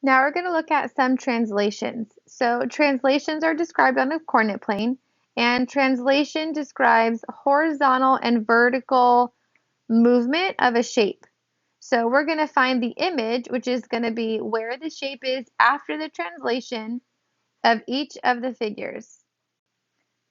Now we're going to look at some translations. So translations are described on a coordinate plane, and translation describes horizontal and vertical movement of a shape. So we're going to find the image, which is going to be where the shape is after the translation of each of the figures.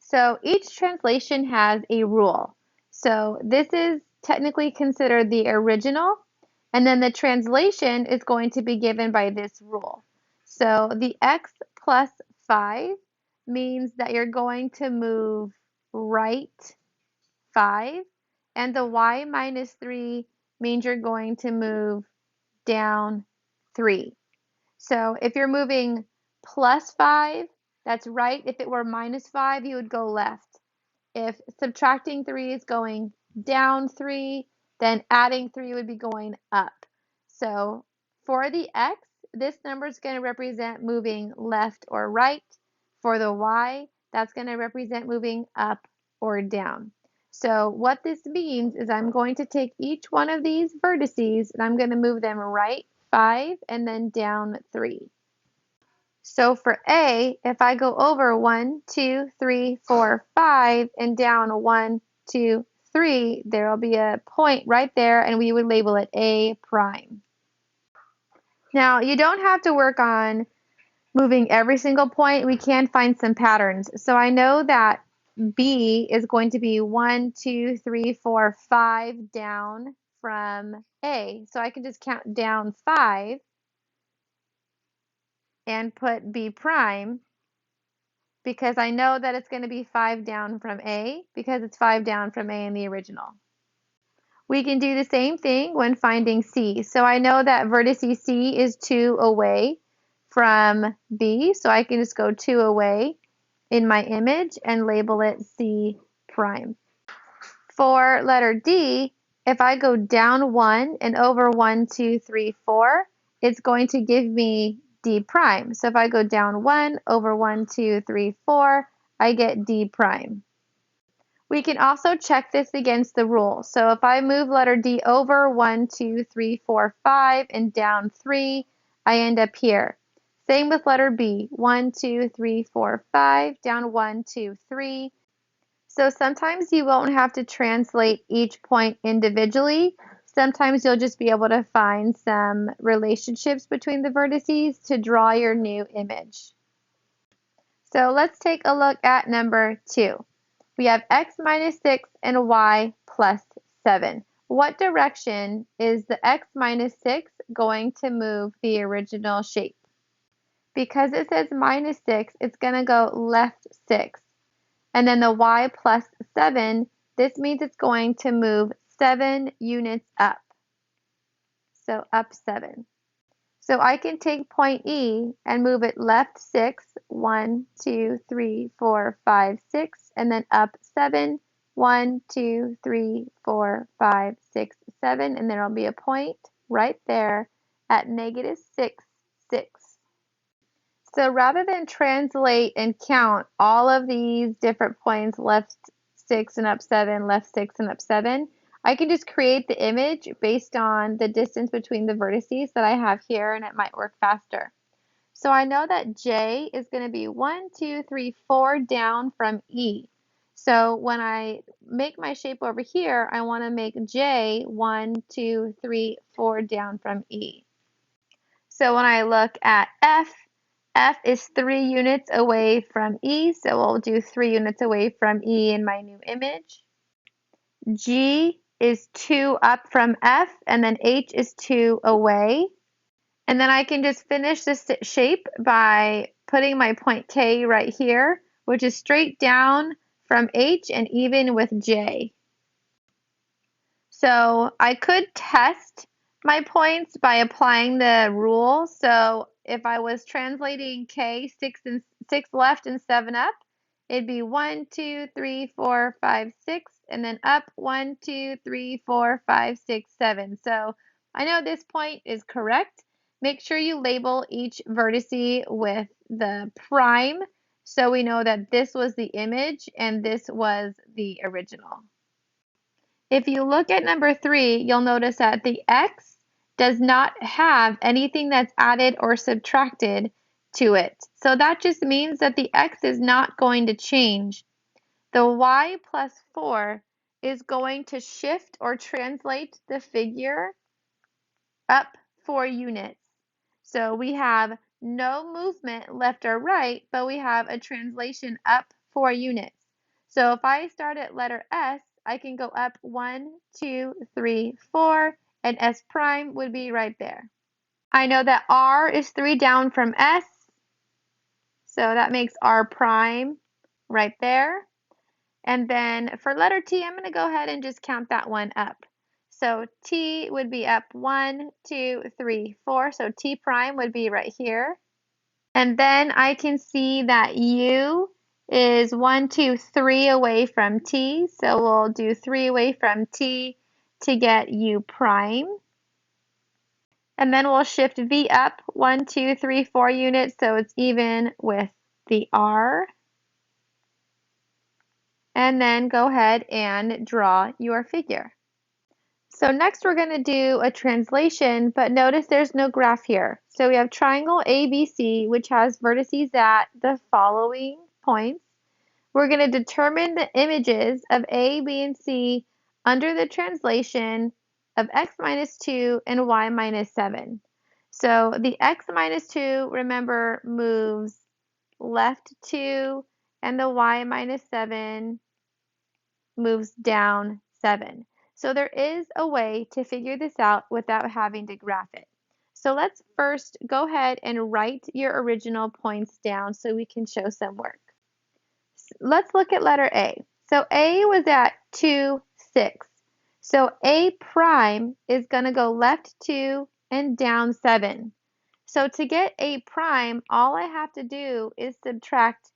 So each translation has a rule. So this is technically considered the original, and then the translation is going to be given by this rule. So the x plus 5 means that you're going to move right 5, and the y minus 3 means you're going to move down 3. So if you're moving plus 5, that's right. If it were minus 5, you would go left. If subtracting 3 is going down 3, then adding 3 would be going up. So for the x, this number is going to represent moving left or right. For the y, that's going to represent moving up or down. So what this means is I'm going to take each one of these vertices and I'm going to move them right 5 and then down 3. So for A, if I go over 1, 2, 3, 4, 5 and down 1, 2, 3, there will be a point right there and we would label it A prime. Now you don't have to work on moving every single point. We can find some patterns. So I know that B is going to be 1, 2, 3, 4, 5 down from A. So I can just count down 5 and put B prime, because I know that it's going to be 5 down from A because it's 5 down from A in the original. We can do the same thing when finding C. So I know that vertex C is 2 away from B, so I can just go 2 away in my image and label it C prime. For letter D, if I go down 1 and over 1, 2, 3, 4, it's going to give me D prime. So if I go down 1 over 1, 2, 3, 4, I get D prime. We can also check this against the rule. So if I move letter D over 1, 2, 3, 4, 5 and down 3, I end up here. Same with letter B, 1, 2, 3, 4, 5, down 1, 2, 3. So sometimes you won't have to translate each point individually. Sometimes you'll just be able to find some relationships between the vertices to draw your new image. So let's take a look at number 2. We have x minus 6 and y plus 7. What direction is the x minus 6 going to move the original shape? Because it says minus 6, it's going to go left 6. And then the y plus 7, this means it's going to move 7 units up. So up 7. So I can take point E and move it left 6, 1, 2, 3, 4, 5, 6, and then up 7, 1, 2, 3, 4, 5, 6, 7, and there will be a point right there at negative 6, 6. So rather than translate and count all of these different points, left 6 and up 7, left 6 and up 7, I can just create the image based on the distance between the vertices that I have here, and it might work faster. So I know that J is going to be 1, 2, 3, 4 down from E. So when I make my shape over here, I want to make J 1, 2, 3, 4 down from E. So when I look at F, F is 3 units away from E, so we'll do 3 units away from E in my new image. G is 2 up from F, and then H is 2 away. And then I can just finish this shape by putting my point K right here, which is straight down from H and even with J. So I could test my points by applying the rule. So if I was translating K 6 left and 7 up, it'd be 1, 2, 3, 4, 5, 6, and then up 1, 2, 3, 4, 5, 6, 7. So I know this point is correct. Make sure you label each vertice with the prime so we know that this was the image and this was the original. If you look at number 3, you'll notice that the x does not have anything that's added or subtracted to it. So that just means that the x is not going to change. The y plus 4 is going to shift or translate the figure up 4 units. So we have no movement left or right, but we have a translation up 4 units. So if I start at letter S, I can go up 1, 2, 3, 4, and S prime would be right there. I know that R is 3 down from S, so that makes R prime right there. And then for letter T, I'm going to go ahead and just count that one up. So T would be up 1, 2, 3, 4. So T prime would be right here. And then I can see that U is 1, 2, 3 away from T. So we'll do 3 away from T to get U prime. And then we'll shift V up 1, 2, 3, 4 units so it's even with the R. And then go ahead and draw your figure. So next we're going to do a translation, but notice there's no graph here. So we have triangle ABC, which has vertices at the following points. We're going to determine the images of A, B, and C under the translation of x minus 2 and y minus 7. So the x minus 2, remember, moves left 2, and the y minus 7 moves down 7. So there is a way to figure this out without having to graph it. So let's first go ahead and write your original points down so we can show some work. Let's look at letter A. So A was at 2, 6. So A prime is going to go left 2 and down 7. So to get A prime, all I have to do is subtract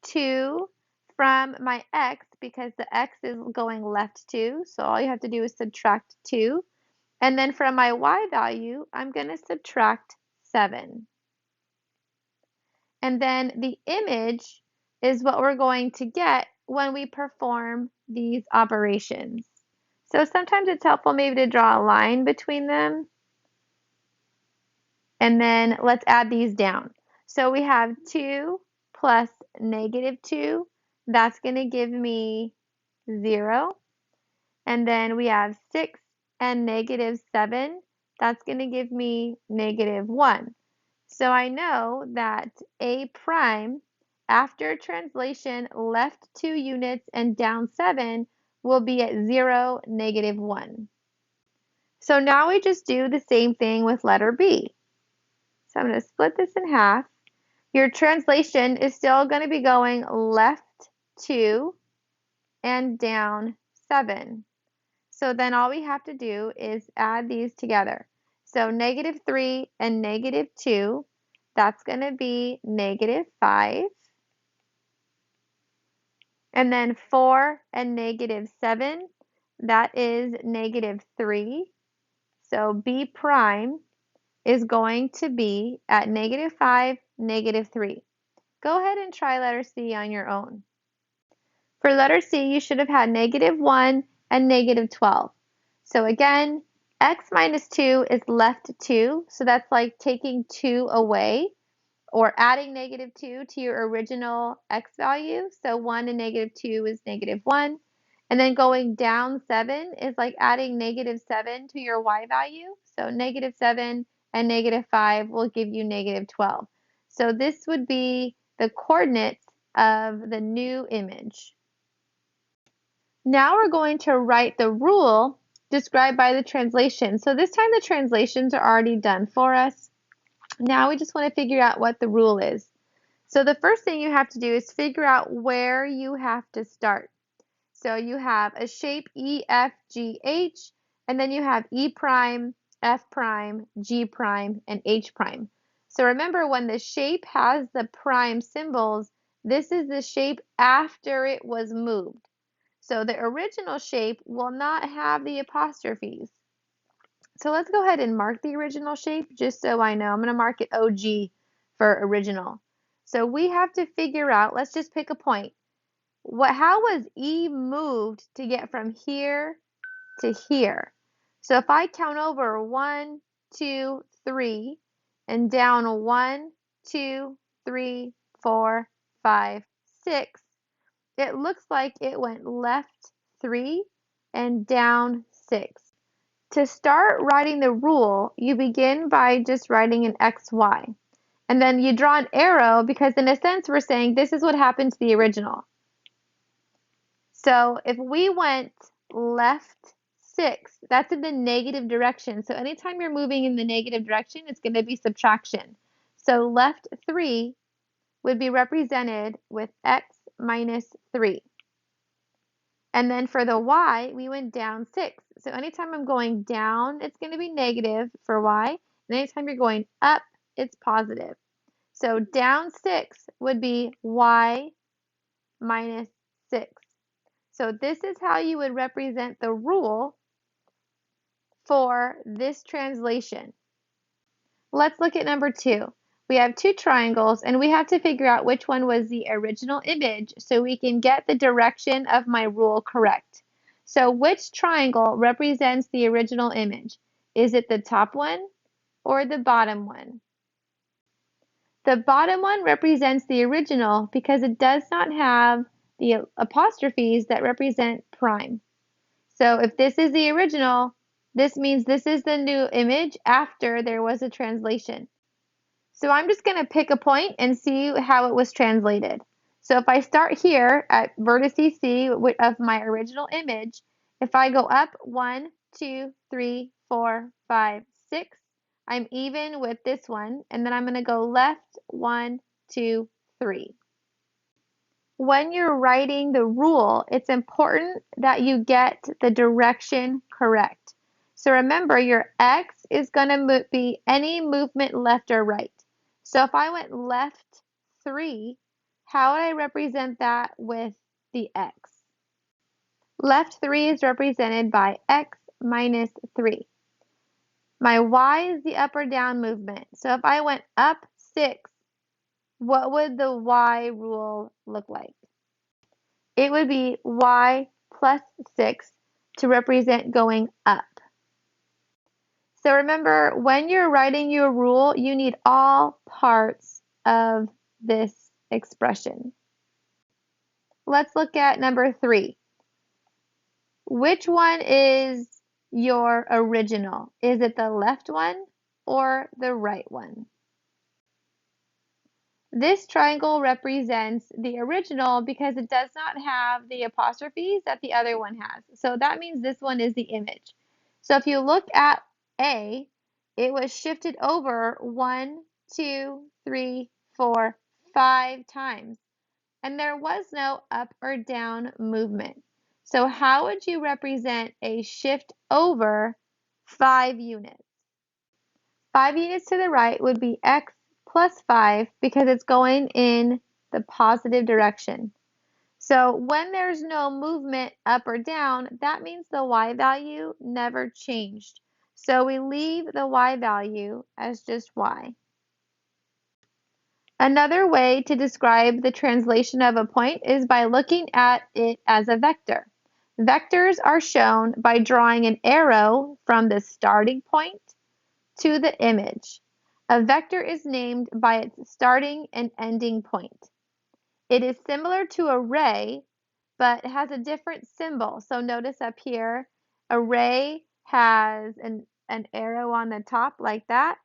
2 from my x because the x is going left 2. So all you have to do is subtract 2. And then from my y value, I'm going to subtract 7. And then the image is what we're going to get when we perform these operations. So sometimes it's helpful maybe to draw a line between them. And then let's add these down. So we have 2 plus negative 2. That's going to give me 0. And then we have 6 and negative 7. That's going to give me negative 1. So I know that A prime, after translation left 2 units and down 7, will be at 0, negative 1. So now we just do the same thing with letter B. So I'm going to split this in half. Your translation is still going to be going left 2 and down 7. So then all we have to do is add these together. So negative 3 and negative 2, that's going to be negative 5. And then 4 and negative 7, that is negative 3. So B prime is going to be at negative 5, negative 3. Go ahead and try letter C on your own. For letter C, you should have had negative 1 and negative 12. So again, x minus 2 is left 2, so that's like taking 2 away, or adding negative 2 to your original x value. So 1 and negative 2 is negative 1. And then going down 7 is like adding negative 7 to your y value. So negative 7 and negative 5 will give you negative 12. So this would be the coordinates of the new image. Now we're going to write the rule described by the translation. So this time the translations are already done for us. Now we just want to figure out what the rule is. So the first thing you have to do is figure out where you have to start. So you have a shape E, F, G, H, and then you have E prime, F prime, G prime, and H prime. So remember, when the shape has the prime symbols, this is the shape after it was moved. So the original shape will not have the apostrophes. So let's go ahead and mark the original shape just so I know. I'm going to mark it OG for original. So we have to figure out, let's just pick a point. How was E moved to get from here to here? So if I count over 1, 2, 3, and down 1, 2, 3, 4, 5, 6, it looks like it went left 3 and down 6. To start writing the rule, you begin by just writing an XY. And then you draw an arrow because in a sense we're saying this is what happened to the original. So if we went left 6, that's in the negative direction. So anytime you're moving in the negative direction, it's going to be subtraction. So left 3 would be represented with x minus 3. And then for the y, we went down 6. So anytime I'm going down, it's going to be negative for y. And anytime you're going up, it's positive. So down 6 would be y minus 6. So this is how you would represent the rule for this translation. Let's look at number 2. We have 2 triangles and we have to figure out which one was the original image so we can get the direction of my rule correct. So which triangle represents the original image? Is it the top one or the bottom one? The bottom one represents the original because it does not have the apostrophes that represent prime. So if this is the original, this means this is the new image after there was a translation. So I'm just going to pick a point and see how it was translated. So if I start here at vertex C of my original image, if I go up 1, 2, 3, 4, 5, 6, I'm even with this one, and then I'm going to go left 1, 2, 3. When you're writing the rule, it's important that you get the direction correct. So remember, your X is going to be any movement left or right. So if I went left 3, how would I represent that with the X? Left 3 is represented by X minus 3. My Y is the up or down movement. So if I went up 6, what would the Y rule look like? It would be y plus 6 to represent going up. So remember, when you're writing your rule, you need all parts of this expression. Let's look at number 3. Which one is your original? Is it the left one or the right one? This triangle represents the original because it does not have the apostrophes that the other one has. So that means this one is the image. So if you look at A, it was shifted over 1, 2, 3, 4, 5 times. And there was no up or down movement. So how would you represent a shift over 5 units? 5 units to the right would be x plus 5 because it's going in the positive direction. So when there's no movement up or down, that means the y value never changed. So we leave the y value as just y. Another way to describe the translation of a point is by looking at it as a vector. Vectors are shown by drawing an arrow from the starting point to the image. A vector is named by its starting and ending point. It is similar to a ray, but has a different symbol. So notice up here, a ray has an arrow on the top like that,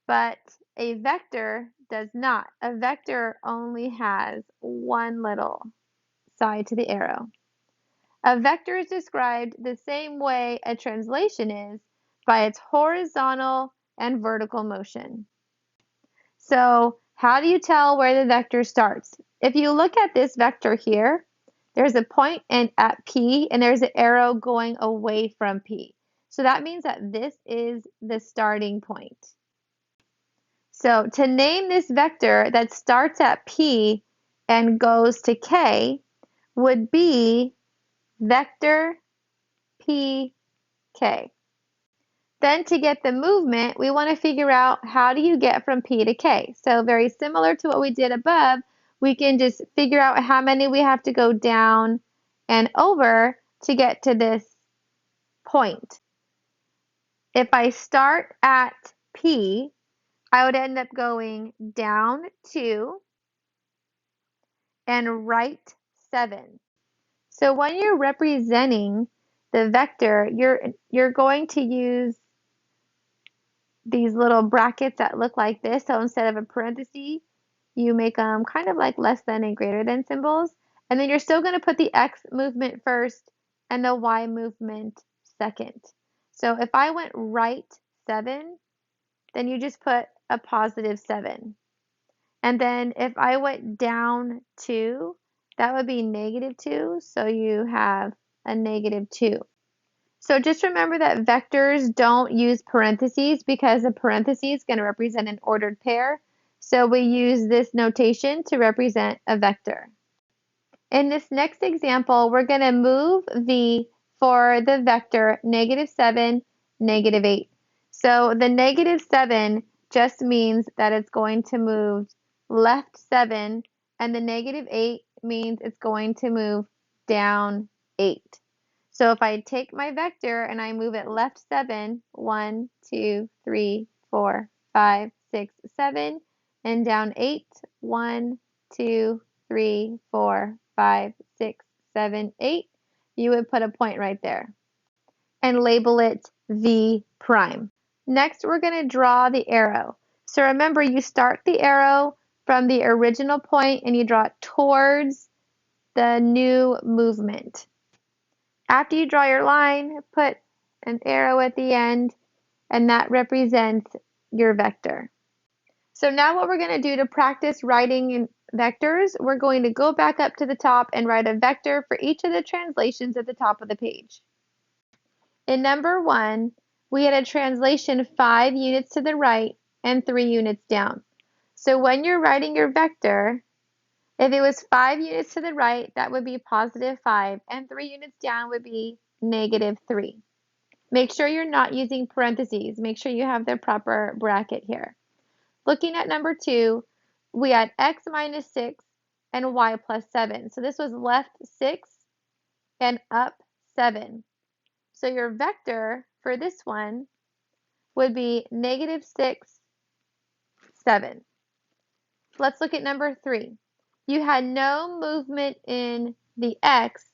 but a vector does not. A vector only has one little side to the arrow. A vector is described the same way a translation is, by its horizontal and vertical motion. So how do you tell where the vector starts? If you look at this vector here, there's a point at P and there's an arrow going away from P. So that means that this is the starting point. So to name this vector that starts at P and goes to K would be vector PK. Then to get the movement, we want to figure out how do you get from P to K. So very similar to what we did above, we can just figure out how many we have to go down and over to get to this point. If I start at P, I would end up going down 2 and right 7. So when you're representing the vector, you're going to use these little brackets that look like this. So instead of a parenthesis, you make them kind of like less than and greater than symbols. And then you're still going to put the X movement first and the Y movement second. So if I went right 7, then you just put a positive 7. And then if I went down 2, that would be negative 2. So you have a negative 2. So just remember that vectors don't use parentheses because a parenthesis is going to represent an ordered pair. So we use this notation to represent a vector. In this next example, we're going to move for the vector -7, -8. So the -7 just means that it's going to move left 7, and the -8 means it's going to move down 8. So if I take my vector and I move it left 7, 1, 2, 3, 4, 5, 6, 7, and down 8, 1, 2, 3, 4, 5, 6, 7, 8, you would put a point right there and label it V prime. Next, we're going to draw the arrow. So remember, you start the arrow from the original point and you draw it towards the new movement. After you draw your line, put an arrow at the end, and that represents your vector. So now what we're going to do to practice writing vectors, we're going to go back up to the top and write a vector for each of the translations at the top of the page. In number 1, we had a translation 5 units to the right and 3 units down. So when you're writing your vector, if it was 5 units to the right, that would be +5, and 3 units down would be -3. Make sure you're not using parentheses. Make sure you have the proper bracket here. Looking at number 2, we had x - 6 and y +7. So this was left 6 and up 7. So your vector for this one would be -6, 7. Let's look at number 3. You had no movement in the x,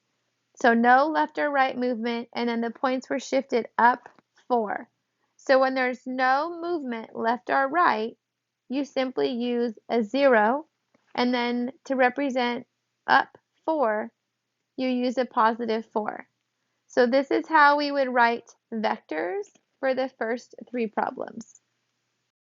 so no left or right movement, and then the points were shifted up 4. So when there's no movement left or right, you simply use a 0, and then to represent up 4, you use a +4. So this is how we would write vectors for the first 3 problems.